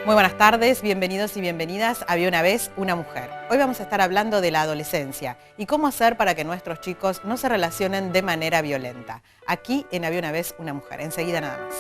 Muy buenas tardes, bienvenidos y bienvenidas a Había una vez una mujer. Hoy vamos a estar hablando de la adolescencia y cómo hacer para que nuestros chicos no se relacionen de manera violenta. Aquí en Había una vez una mujer, enseguida nada más.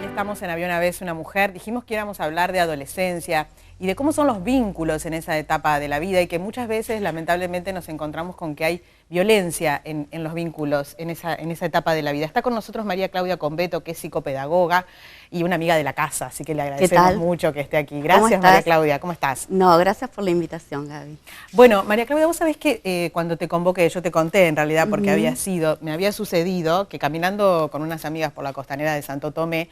Estamos en Había una vez una mujer, dijimos que íbamos a hablar de adolescencia y de cómo son los vínculos en esa etapa de la vida y que muchas veces lamentablemente nos encontramos con que hay violencia en los vínculos en esa etapa de la vida. Está con nosotros María Claudia Conveto, que es psicopedagoga y una amiga de la casa, así que le agradecemos mucho que esté aquí. Gracias María Claudia, ¿cómo estás? No, gracias por la invitación, Gaby. Bueno, María Claudia, vos sabés que cuando te convoqué, yo te conté en realidad porque me había sucedido que caminando con unas amigas por la costanera de Santo Tomé,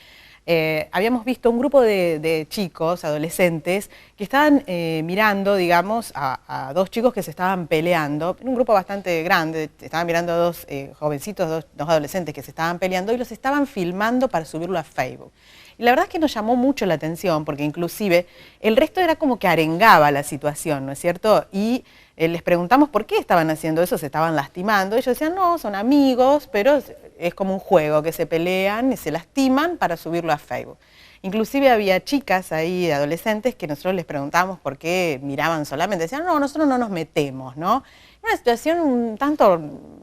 habíamos visto un grupo de chicos, adolescentes, que estaban mirando, digamos, a dos chicos que se estaban peleando, en un grupo bastante grande, estaban mirando a dos jovencitos, dos adolescentes que se estaban peleando y los estaban filmando para subirlo a Facebook. Y la verdad es que nos llamó mucho la atención porque inclusive el resto era como que arengaba la situación, ¿no es cierto? Y les preguntamos por qué estaban haciendo eso, se estaban lastimando. Ellos decían, no, son amigos, pero es como un juego, que se pelean y se lastiman para subirlo a Facebook. Inclusive había chicas ahí, adolescentes, que nosotros les preguntábamos por qué miraban solamente. Decían, no, nosotros no nos metemos, ¿no? Una situación un tanto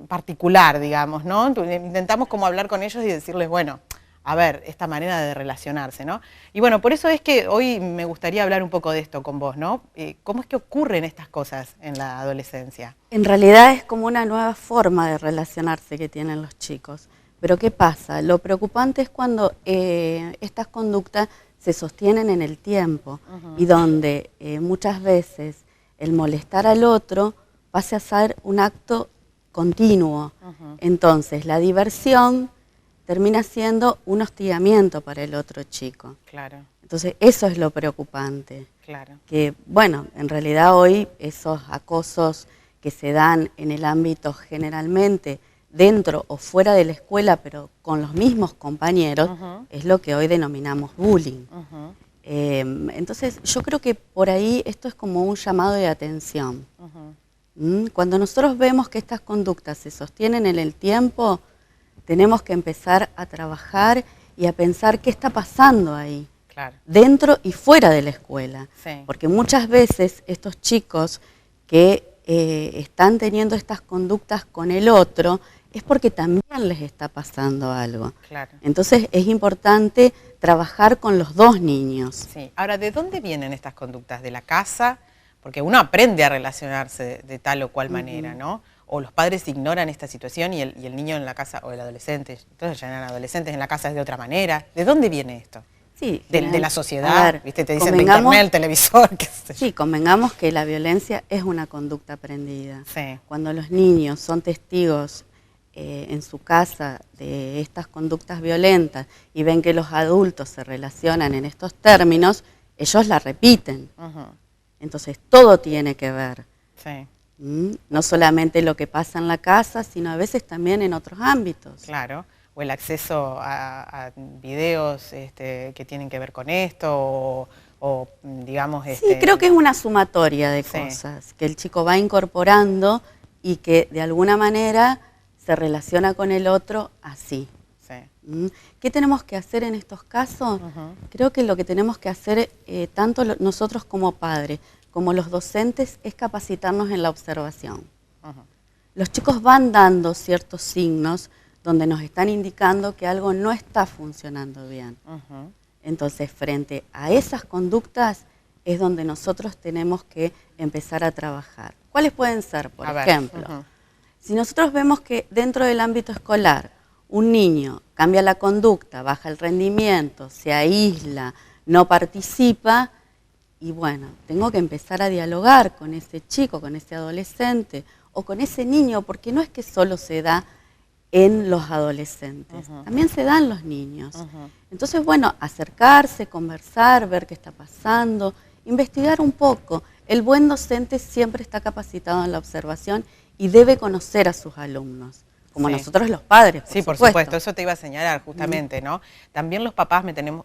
particular, digamos, ¿no? Intentamos como hablar con ellos y decirles, bueno, a ver, esta manera de relacionarse, ¿no? Y bueno, por eso es que hoy me gustaría hablar un poco de esto con vos, ¿no? ¿Cómo es que ocurren estas cosas en la adolescencia? En realidad es como una nueva forma de relacionarse que tienen los chicos. Pero ¿qué pasa? Lo preocupante es cuando estas conductas se sostienen en el tiempo y donde muchas veces el molestar al otro pase a ser un acto continuo. Entonces, la diversión termina siendo un hostigamiento para el otro chico. Claro. Entonces, eso es lo preocupante. Claro. Que, bueno, en realidad hoy esos acosos que se dan en el ámbito generalmente dentro o fuera de la escuela, pero con los mismos compañeros, es lo que hoy denominamos bullying. Entonces, yo creo que por ahí esto es como un llamado de atención. Cuando nosotros vemos que estas conductas se sostienen en el tiempo, tenemos que empezar a trabajar y a pensar qué está pasando ahí, dentro y fuera de la escuela. Sí. Porque muchas veces estos chicos que están teniendo estas conductas con el otro, es porque también les está pasando algo. Claro. Entonces es importante trabajar con los dos niños. Sí. Ahora, ¿de dónde vienen estas conductas? ¿De la casa? Porque uno aprende a relacionarse de tal o cual manera, ¿no? O los padres ignoran esta situación y el niño en la casa, o el adolescente, entonces ya eran adolescentes, en la casa es de otra manera. ¿De dónde viene esto? Sí, de la sociedad, ver, ¿viste? Te dicen de internet, el televisor, qué sé yo. Sí, convengamos que la violencia es una conducta aprendida. Sí. Cuando los niños son testigos en su casa de estas conductas violentas y ven que los adultos se relacionan en estos términos, ellos la repiten. Entonces todo tiene que ver. Sí. No solamente lo que pasa en la casa, sino a veces también en otros ámbitos. Claro, o el acceso a videos que tienen que ver con esto, o digamos... Sí, creo que es una sumatoria de cosas, que el chico va incorporando y que de alguna manera se relaciona con el otro así. Sí. ¿Qué tenemos que hacer en estos casos? Creo que lo que tenemos que hacer, tanto nosotros como padres, como los docentes, es capacitarnos en la observación. Los chicos van dando ciertos signos donde nos están indicando que algo no está funcionando bien. Entonces, frente a esas conductas es donde nosotros tenemos que empezar a trabajar. ¿Cuáles pueden ser, por ejemplo? Si nosotros vemos que dentro del ámbito escolar un niño cambia la conducta, baja el rendimiento, se aísla, no participa, y bueno, tengo que empezar a dialogar con ese chico, con ese adolescente o con ese niño, porque no es que solo se da en los adolescentes. También se da en los niños. Entonces, bueno, acercarse, conversar, ver qué está pasando, investigar un poco. El buen docente siempre está capacitado en la observación y debe conocer a sus alumnos, como nosotros los padres, por supuesto, eso te iba a señalar justamente, ¿no? También los papás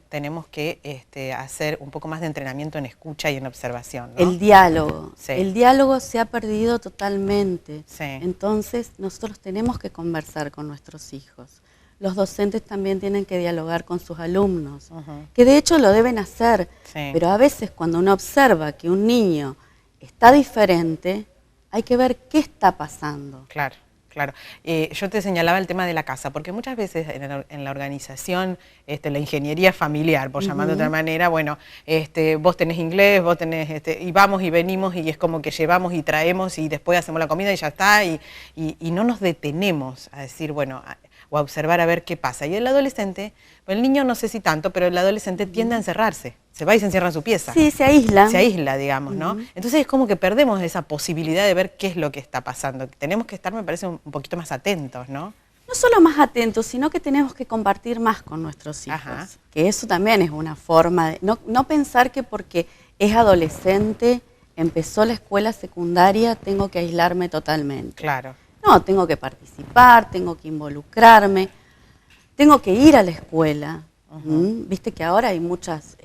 tenemos que hacer un poco más de entrenamiento en escucha y en observación, ¿no? El diálogo se ha perdido totalmente, entonces nosotros tenemos que conversar con nuestros hijos. Los docentes también tienen que dialogar con sus alumnos, que de hecho lo deben hacer, pero a veces cuando uno observa que un niño está diferente, hay que ver qué está pasando. Claro. Claro, yo te señalaba el tema de la casa, porque muchas veces en la organización, la ingeniería familiar, por llamarlo de otra manera, bueno, vos tenés inglés, vos tenés, y vamos y venimos y es como que llevamos y traemos y después hacemos la comida y ya está, y no nos detenemos a decir, bueno, o a observar a ver qué pasa. Y el adolescente, pues el niño no sé si tanto, pero el adolescente tiende a encerrarse. Se va y se encierra en su pieza. Sí, se aísla. Se aísla, digamos, ¿no? Entonces es como que perdemos esa posibilidad de ver qué es lo que está pasando. Tenemos que estar, me parece, un poquito más atentos, ¿no? No solo más atentos, sino que tenemos que compartir más con nuestros hijos. Que eso también es una forma de... No pensar que porque es adolescente, empezó la escuela secundaria, tengo que aislarme totalmente. Claro. No, tengo que participar, tengo que involucrarme, tengo que ir a la escuela. Viste que ahora hay muchas,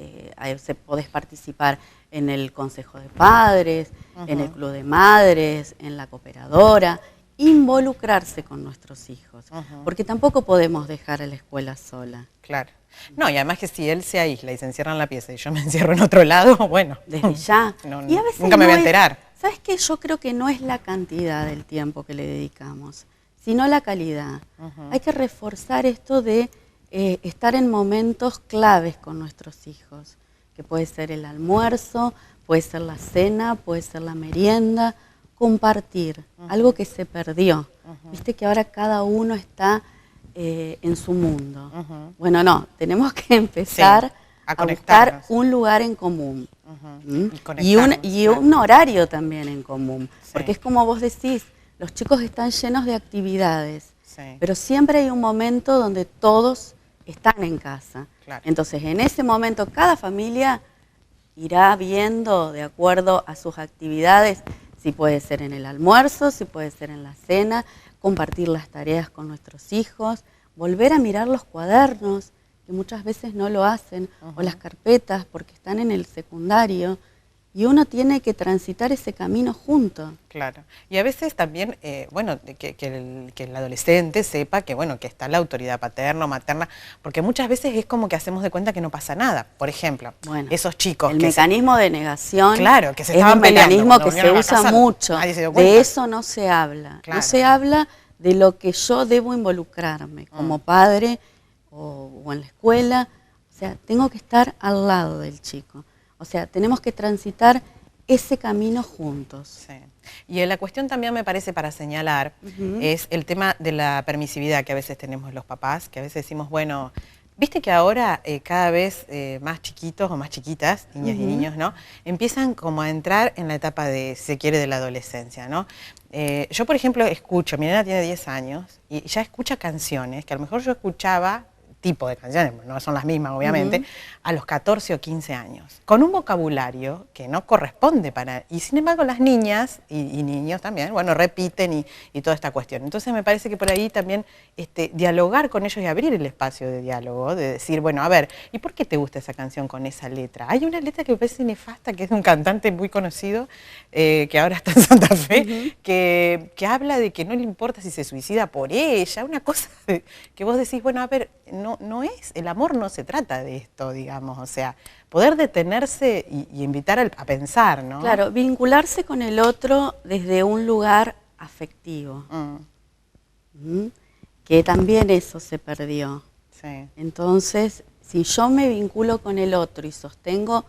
podés participar en el consejo de padres, en el club de madres, en la cooperadora, involucrarse con nuestros hijos, porque tampoco podemos dejar a la escuela sola. Claro. No, y además que si él se aísla y se encierra en la pieza y yo me encierro en otro lado, bueno. Desde ya. Y a veces nunca me voy a enterar. ¿Sabes qué? Yo creo que no es la cantidad del tiempo que le dedicamos, sino la calidad. Hay que reforzar esto de estar en momentos claves con nuestros hijos, que puede ser el almuerzo, puede ser la cena, puede ser la merienda, compartir, algo que se perdió. Viste que ahora cada uno está en su mundo. Bueno, no, tenemos que empezar a buscar un lugar en común. Y un horario también en común, porque es como vos decís, los chicos están llenos de actividades, pero siempre hay un momento donde todos están en casa. Entonces, en ese momento, cada familia irá viendo de acuerdo a sus actividades, si puede ser en el almuerzo, si puede ser en la cena, compartir las tareas con nuestros hijos, volver a mirar los cuadernos, que muchas veces no lo hacen, o las carpetas porque están en el secundario, y uno tiene que transitar ese camino junto. Claro, y a veces también, bueno, que el adolescente sepa que, bueno, que está la autoridad paterna o materna, porque muchas veces es como que hacemos de cuenta que no pasa nada. Por ejemplo, esos chicos... El mecanismo de negación que se estaban peleando, es un mecanismo que se usa mucho. De eso no se habla. No se habla de lo que yo debo involucrarme como padre, o en la escuela, o sea, tengo que estar al lado del chico. O sea, tenemos que transitar ese camino juntos. Y la cuestión también me parece para señalar es el tema de la permisividad que a veces tenemos los papás, que a veces decimos, bueno, viste que ahora cada vez más chiquitos o más chiquitas, niñas y niños, ¿no? Empiezan como a entrar en la etapa de, si se quiere, de la adolescencia, ¿no? Yo, por ejemplo, escucho, mi nena tiene 10 años y ya escucha canciones que a lo mejor yo escuchaba, tipo de canciones, no son las mismas obviamente, a los 14 o 15 años, con un vocabulario que no corresponde para... Y sin embargo las niñas y niños también, bueno, repiten y toda esta cuestión. Entonces me parece que por ahí también dialogar con ellos y abrir el espacio de diálogo, de decir, bueno, a ver, ¿y por qué te gusta esa canción con esa letra? Hay una letra que me parece nefasta, que es de un cantante muy conocido, que ahora está en Santa Fe, que habla de que no le importa si se suicida por ella, una cosa que vos decís, bueno, a ver, no es, el amor no se trata de esto, digamos, o sea, poder detenerse y invitar a pensar, ¿no? Claro, vincularse con el otro desde un lugar afectivo, que también eso se perdió. Entonces, si yo me vinculo con el otro y sostengo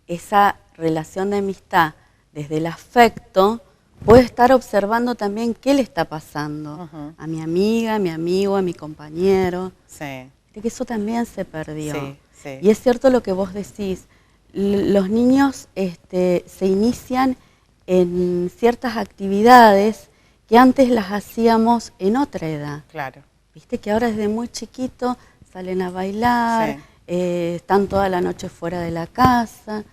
esa relación de amistad desde el afecto, puedo estar observando también qué le está pasando a mi amiga, a mi amigo, a mi compañero. De que eso también se perdió. Y es cierto lo que vos decís, los niños se inician en ciertas actividades que antes las hacíamos en otra edad. Viste que ahora desde muy chiquito salen a bailar, están toda la noche fuera de la casa.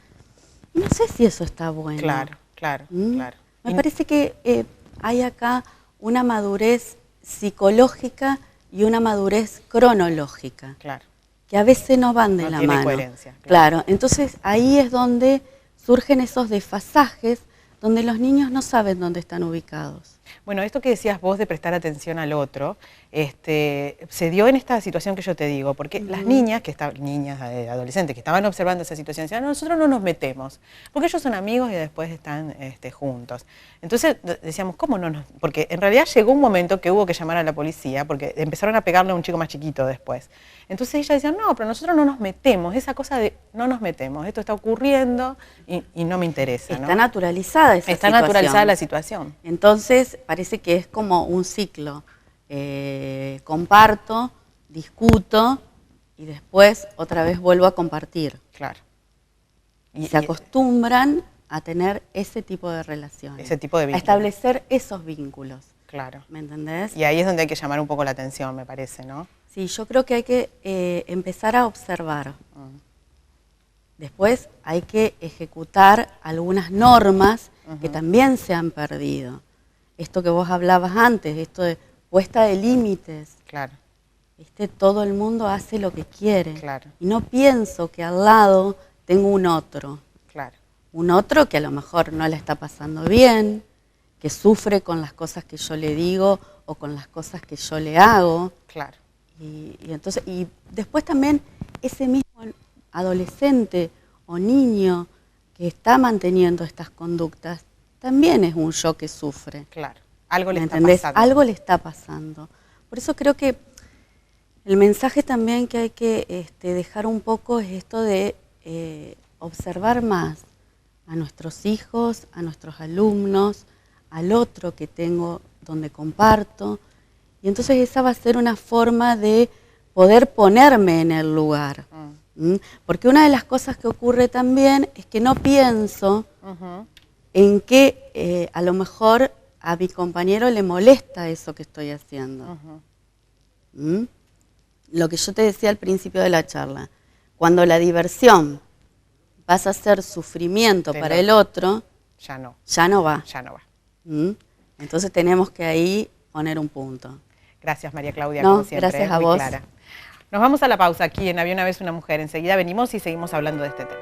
Y no sé si eso está bueno. Claro, claro, claro. Me parece que hay acá una madurez psicológica y una madurez cronológica. Claro. Que a veces no van de la mano. No tiene coherencia. Claro, entonces ahí es donde surgen esos desfasajes, donde los niños no saben dónde están ubicados. Bueno, esto que decías vos de prestar atención al otro, se dio en esta situación que yo te digo, porque las niñas, adolescentes que estaban observando esa situación, decían, no, nosotros no nos metemos, porque ellos son amigos y después están juntos. Entonces decíamos, ¿cómo no nos...? Porque en realidad llegó un momento que hubo que llamar a la policía, porque empezaron a pegarle a un chico más chiquito después. Entonces ellas decían, no, pero nosotros no nos metemos, esa cosa de no nos metemos, esto está ocurriendo y no me interesa. Está naturalizada esa situación. Está naturalizada la situación. Entonces parece que es como un ciclo. Comparto, discuto y después otra vez vuelvo a compartir. Claro. Y se acostumbran a tener ese tipo de relaciones. Ese tipo de vínculos. A establecer esos vínculos. Claro. ¿Me entendés? Y ahí es donde hay que llamar un poco la atención, me parece, ¿no? Sí, yo creo que hay que empezar a observar. Después hay que ejecutar algunas normas que también se han perdido. Esto que vos hablabas antes, esto de puesta de límites. Claro. Todo el mundo hace lo que quiere. Claro. Y no pienso que al lado tengo un otro. Claro. Un otro que a lo mejor no la está pasando bien, que sufre con las cosas que yo le digo o con las cosas que yo le hago. Claro. Y después también ese mismo adolescente o niño que está manteniendo estas conductas, también es un yo que sufre. Claro, algo le está pasando. Algo le está pasando. Por eso creo que el mensaje también que hay que dejar un poco es esto de observar más a nuestros hijos, a nuestros alumnos, al otro que tengo donde comparto. Y entonces esa va a ser una forma de poder ponerme en el lugar. Porque una de las cosas que ocurre también es que no pienso en que a lo mejor a mi compañero le molesta eso que estoy haciendo. Lo que yo te decía al principio de la charla, cuando la diversión pasa a ser sufrimiento para el otro, ya no va. Ya no va. Entonces tenemos que ahí poner un punto. Gracias, María Claudia, como siempre. Gracias a vos. Clara. Nos vamos a la pausa aquí en Había una vez una mujer. Enseguida venimos y seguimos hablando de este tema.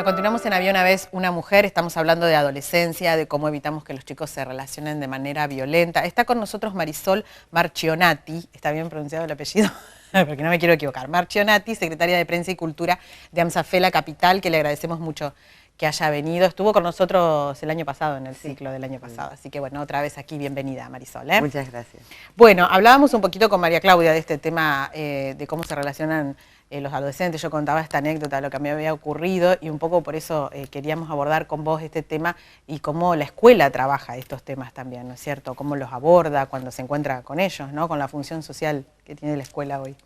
Continuamos en Había una vez una mujer, estamos hablando de adolescencia, de cómo evitamos que los chicos se relacionen de manera violenta. Está con nosotros Marisol Marchionati, ¿está bien pronunciado el apellido? Porque no me quiero equivocar. Marchionati, secretaria de Prensa y Cultura de AMSAFE La Capital, que le agradecemos mucho que haya venido. Estuvo con nosotros el año pasado, en el ciclo del año pasado. Así que bueno, otra vez aquí, bienvenida Marisol. Muchas gracias. Bueno, hablábamos un poquito con María Claudia de este tema de cómo se relacionan los adolescentes. Yo contaba esta anécdota de lo que me había ocurrido y un poco por eso queríamos abordar con vos este tema y cómo la escuela trabaja estos temas también, ¿no es cierto? Cómo los aborda cuando se encuentra con ellos, ¿no? Con la función social que tiene la escuela hoy.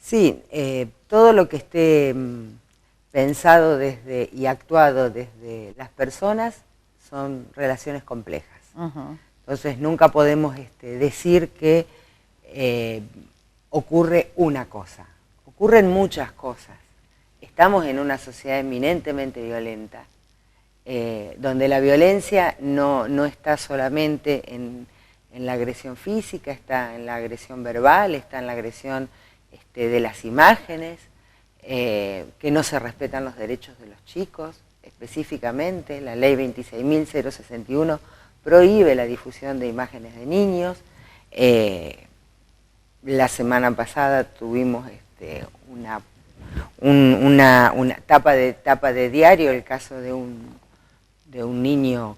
Sí, todo lo que esté pensado y actuado desde las personas son relaciones complejas. Entonces nunca podemos decir que ocurre una cosa. Ocurren muchas cosas. Estamos en una sociedad eminentemente violenta, donde la violencia no está solamente en la agresión física, está en la agresión verbal, está en la agresión de las imágenes, que no se respetan los derechos de los chicos, específicamente la ley 26.061 prohíbe la difusión de imágenes de niños. La semana pasada tuvimos una tapa de diario, el caso de un niño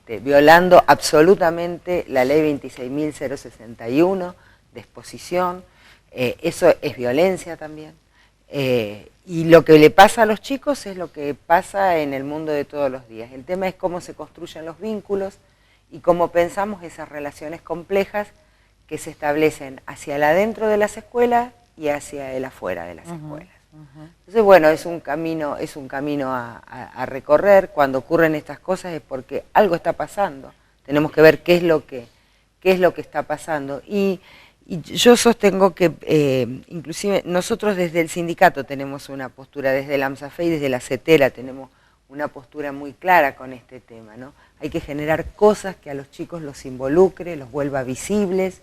violando absolutamente la ley 26.061 de exposición. Eso es violencia también. Y lo que le pasa a los chicos es lo que pasa en el mundo de todos los días. El tema es cómo se construyen los vínculos y cómo pensamos esas relaciones complejas que se establecen hacia el adentro de las escuelas y hacia el afuera de las escuelas. Entonces, bueno, es un camino a recorrer. Cuando ocurren estas cosas es porque algo está pasando. Tenemos que ver qué es lo que está pasando. Y yo sostengo que inclusive nosotros desde el sindicato tenemos una postura, desde el AMSAFE y desde la CETERA tenemos una postura muy clara con este tema, ¿no? Hay que generar cosas que a los chicos los involucre, los vuelva visibles,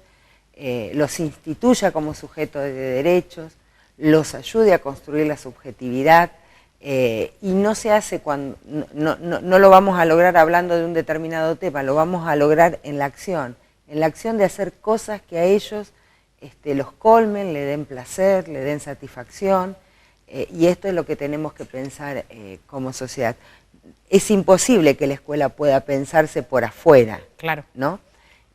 los instituya como sujetos de derechos, los ayude a construir la subjetividad, y no se hace cuando, no lo vamos a lograr hablando de un determinado tema, lo vamos a lograr en la acción de hacer cosas que a ellos los colmen, le den placer, le den satisfacción, y esto es lo que tenemos que pensar como sociedad. Es imposible que la escuela pueda pensarse por afuera, claro, ¿no?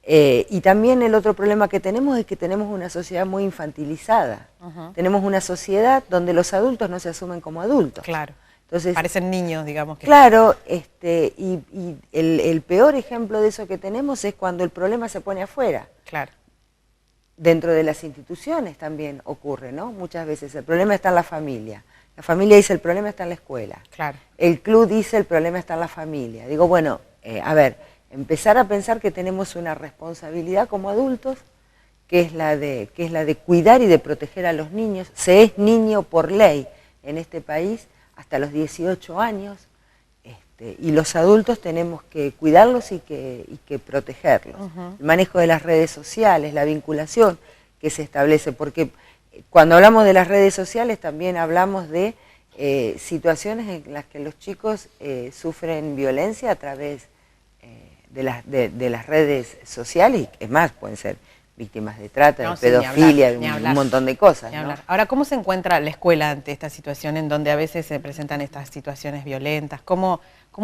Y también el otro problema que tenemos es que tenemos una sociedad muy infantilizada. Tenemos una sociedad donde los adultos no se asumen como adultos. Claro. Entonces, parecen niños, digamos. Claro, y el peor ejemplo de eso que tenemos es cuando el problema se pone afuera. Claro. Dentro de las instituciones también ocurre, ¿no? Muchas veces el problema está en la familia. La familia dice el problema está en la escuela. Claro. El club dice el problema está en la familia. Digo, bueno, a ver, empezar a pensar que tenemos una responsabilidad como adultos, que es la de cuidar y de proteger a los niños. Se es niño por ley en este país hasta los 18 años, y los adultos tenemos que cuidarlos y que protegerlos. El manejo de las redes sociales, la vinculación que se establece, porque cuando hablamos de las redes sociales también hablamos de situaciones en las que los chicos sufren violencia a través de las redes sociales, y es más, pueden ser víctimas de trata, de pedofilia, de un montón de cosas, ¿no? Ahora, ¿cómo se encuentra la escuela ante esta situación en donde a veces se presentan estas situaciones violentas? ¿Cómo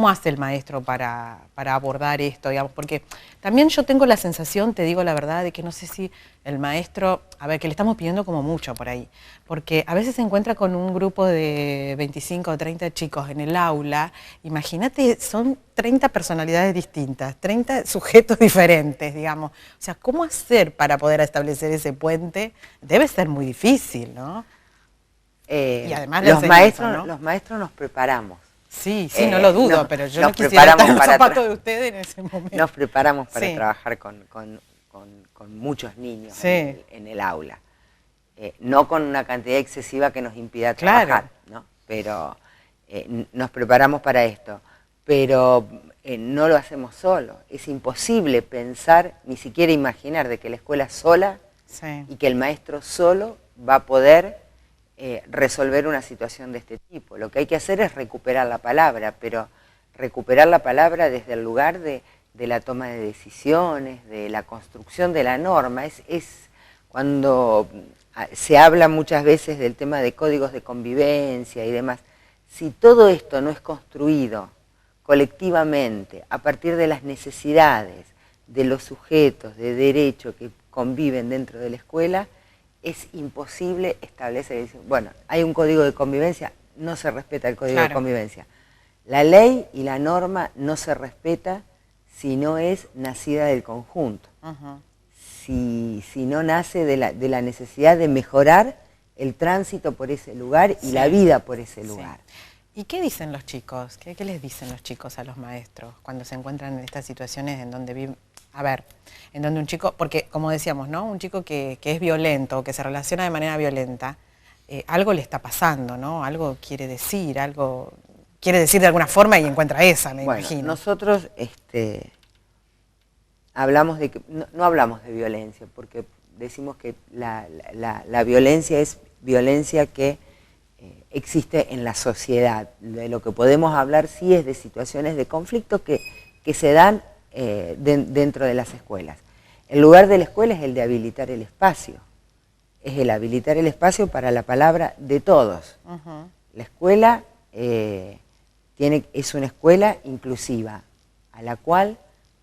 hace el maestro para abordar esto, digamos? Porque también yo tengo la sensación, te digo la verdad, de que no sé si el maestro, a ver, que le estamos pidiendo como mucho por ahí, porque a veces se encuentra con un grupo de 25 o 30 chicos en el aula, imagínate, son 30 personalidades distintas, 30 sujetos diferentes, digamos. O sea, ¿cómo hacer para poder establecer ese puente? Debe ser muy difícil, ¿no? Y además los maestros nos preparamos. Sí, no lo dudo, pero yo no quisiera estar en los zapatos de ustedes en ese momento. Nos preparamos para trabajar con muchos niños en el aula. No con una cantidad excesiva que nos impida trabajar, ¿no? Pero nos preparamos para esto. Pero no lo hacemos solo. Es imposible pensar, ni siquiera imaginar de que la escuela es sola y que el maestro solo va a poder resolver una situación de este tipo. Lo que hay que hacer es recuperar la palabra, pero recuperar la palabra desde el lugar de la toma de decisiones, de la construcción de la norma. Es cuando se habla muchas veces del tema de códigos de convivencia y demás. Si todo esto no es construido colectivamente a partir de las necesidades de los sujetos de derecho que conviven dentro de la escuela, es imposible establecer, bueno, hay un código de convivencia, no se respeta el código de convivencia. La ley y la norma no se respeta si no es nacida del conjunto, si no nace de la necesidad de mejorar el tránsito por ese lugar y la vida por ese lugar. ¿Y qué dicen los chicos? ¿Qué les dicen los chicos a los maestros cuando se encuentran en estas situaciones en donde viven? A ver, en donde un chico, porque como decíamos, ¿no? Un chico que es violento, que se relaciona de manera violenta, algo le está pasando, ¿no? Algo quiere decir de alguna forma y encuentra esa, me imagino. Nosotros hablamos de que, no hablamos de violencia, porque decimos que la violencia es violencia que existe en la sociedad. De lo que podemos hablar sí es de situaciones de conflicto que se dan dentro de las escuelas. El lugar de la escuela es el de habilitar el espacio, es el habilitar el espacio para la palabra de todos. La escuela es una escuela inclusiva. a la cual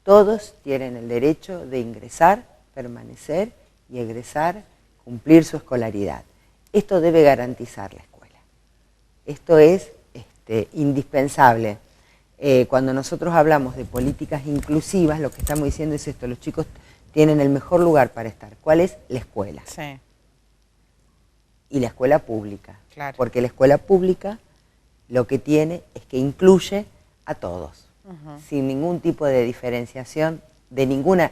todos tienen el derecho de ingresar, permanecer y egresar, cumplir su escolaridad. Esto debe garantizar la escuela. Esto es indispensable. Cuando nosotros hablamos de políticas inclusivas, lo que estamos diciendo es esto: los chicos tienen el mejor lugar para estar. ¿Cuál es? La escuela. Sí. Y la escuela pública. Claro. Porque la escuela pública lo que tiene es que incluye a todos, sin ningún tipo de diferenciación de ninguna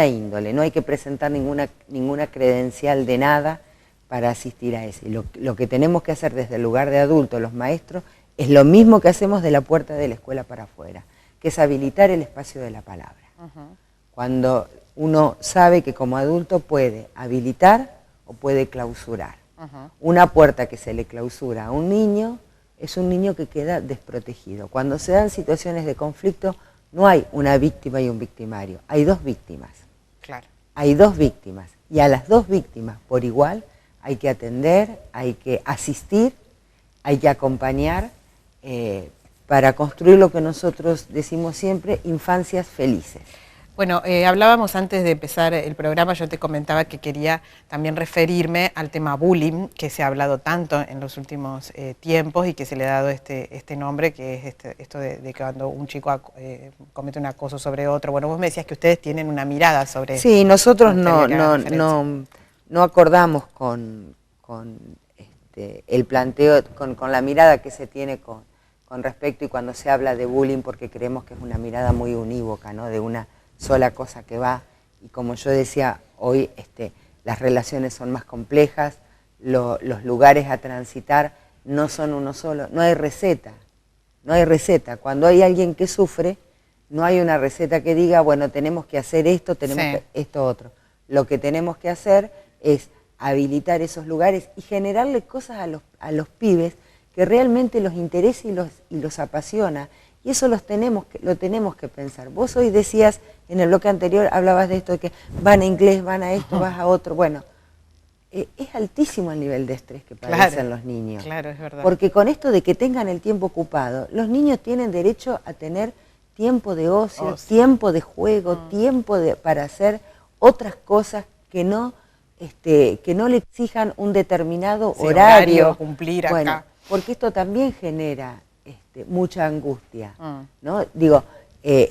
índole. No hay que presentar ninguna credencial de nada para asistir a ese. Lo que tenemos que hacer desde el lugar de adultos, los maestros, es lo mismo que hacemos de la puerta de la escuela para afuera, que es habilitar el espacio de la palabra. Cuando uno sabe que como adulto puede habilitar o puede clausurar. Una puerta que se le clausura a un niño es un niño que queda desprotegido. Cuando se dan situaciones de conflicto, no hay una víctima y un victimario, hay dos víctimas. Claro. Hay dos víctimas, y a las dos víctimas por igual hay que atender, hay que asistir, hay que acompañar para construir lo que nosotros decimos siempre, infancias felices. Bueno, hablábamos antes de empezar el programa, yo te comentaba que quería también referirme al tema bullying, que se ha hablado tanto en los últimos tiempos y que se le ha dado este nombre, que es esto de que cuando un chico comete un acoso sobre otro. Bueno, vos me decías que ustedes tienen una mirada sobre eso. Sí, nosotros no acordamos con el planteo, con la mirada que se tiene con respecto, y cuando se habla de bullying, porque creemos que es una mirada muy unívoca, ¿no? De una sola cosa que va, y como yo decía, hoy las relaciones son más complejas, los lugares a transitar no son uno solo, no hay receta, cuando hay alguien que sufre, no hay una receta que diga, bueno, tenemos que hacer esto, esto otro. Lo que tenemos que hacer es habilitar esos lugares y generarle cosas a los pibes que realmente los interesa y los apasiona. Y eso lo tenemos que pensar. Vos hoy decías, en el bloque anterior, hablabas de esto, de que van a inglés, van a esto, vas a otro. Bueno, es altísimo el nivel de estrés que padecen los niños. Claro, es verdad. Porque con esto de que tengan el tiempo ocupado, los niños tienen derecho a tener tiempo de ocio, tiempo de juego, tiempo para hacer otras cosas que no le exijan un determinado horario. Cumplir acá. Bueno, porque esto también genera mucha angustia, ¿no? Digo,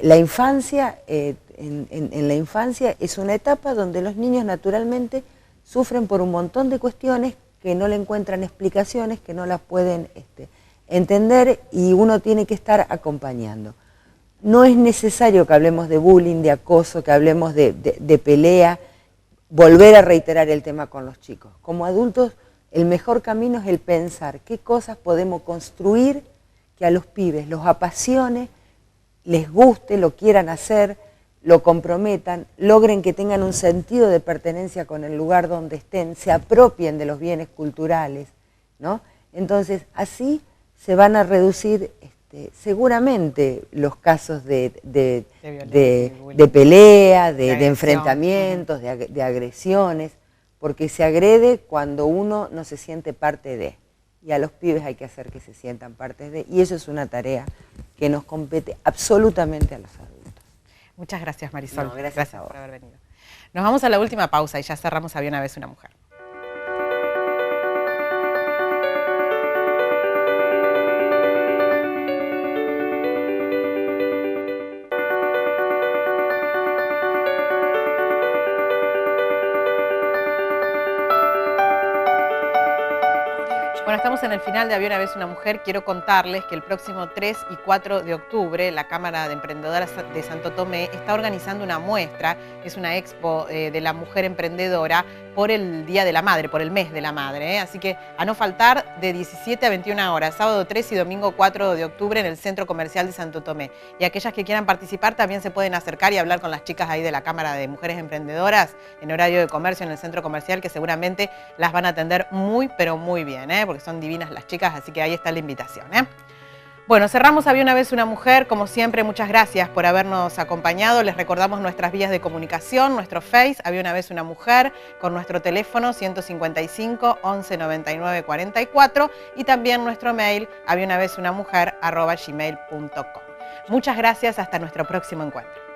la infancia, en la infancia es una etapa donde los niños naturalmente sufren por un montón de cuestiones que no le encuentran explicaciones, que no las pueden entender, y uno tiene que estar acompañando. No es necesario que hablemos de bullying, de acoso, que hablemos de pelea, volver a reiterar el tema con los chicos. Como adultos, el mejor camino es el pensar qué cosas podemos construir que a los pibes los apasione, les guste, lo quieran hacer, lo comprometan, logren que tengan un sentido de pertenencia con el lugar donde estén, se apropien de los bienes culturales, ¿no? Entonces, así se van a reducir seguramente los casos de pelea, de enfrentamientos, de agresiones, porque se agrede cuando uno no se siente parte de. Y a los pibes hay que hacer que se sientan parte de, y eso es una tarea que nos compete absolutamente a los adultos. Muchas gracias, Marisol. No, gracias a vos por haber venido. Nos vamos a la última pausa y ya cerramos Había una vez una mujer. Bueno, estamos en el final de Había una vez una mujer. Quiero contarles que el próximo 3 y 4 de octubre la Cámara de Emprendedoras de Santo Tomé está organizando una muestra, es una expo de la mujer emprendedora por el Día de la Madre, por el mes de la Madre. Así que a no faltar, de 17 a 21 horas, sábado 3 y domingo 4 de octubre en el Centro Comercial de Santo Tomé. Y aquellas que quieran participar también se pueden acercar y hablar con las chicas ahí de la Cámara de Mujeres Emprendedoras en horario de comercio en el Centro Comercial, que seguramente las van a atender muy, pero muy bien, porque son divinas las chicas, así que ahí está la invitación. Bueno, cerramos Había una vez una mujer. Como siempre, muchas gracias por habernos acompañado. Les recordamos nuestras vías de comunicación, nuestro Face, Había una vez una mujer, con nuestro teléfono 155 11 99 44 y también nuestro mail, habiaunavezunamujer@gmail.com. Muchas gracias, hasta nuestro próximo encuentro.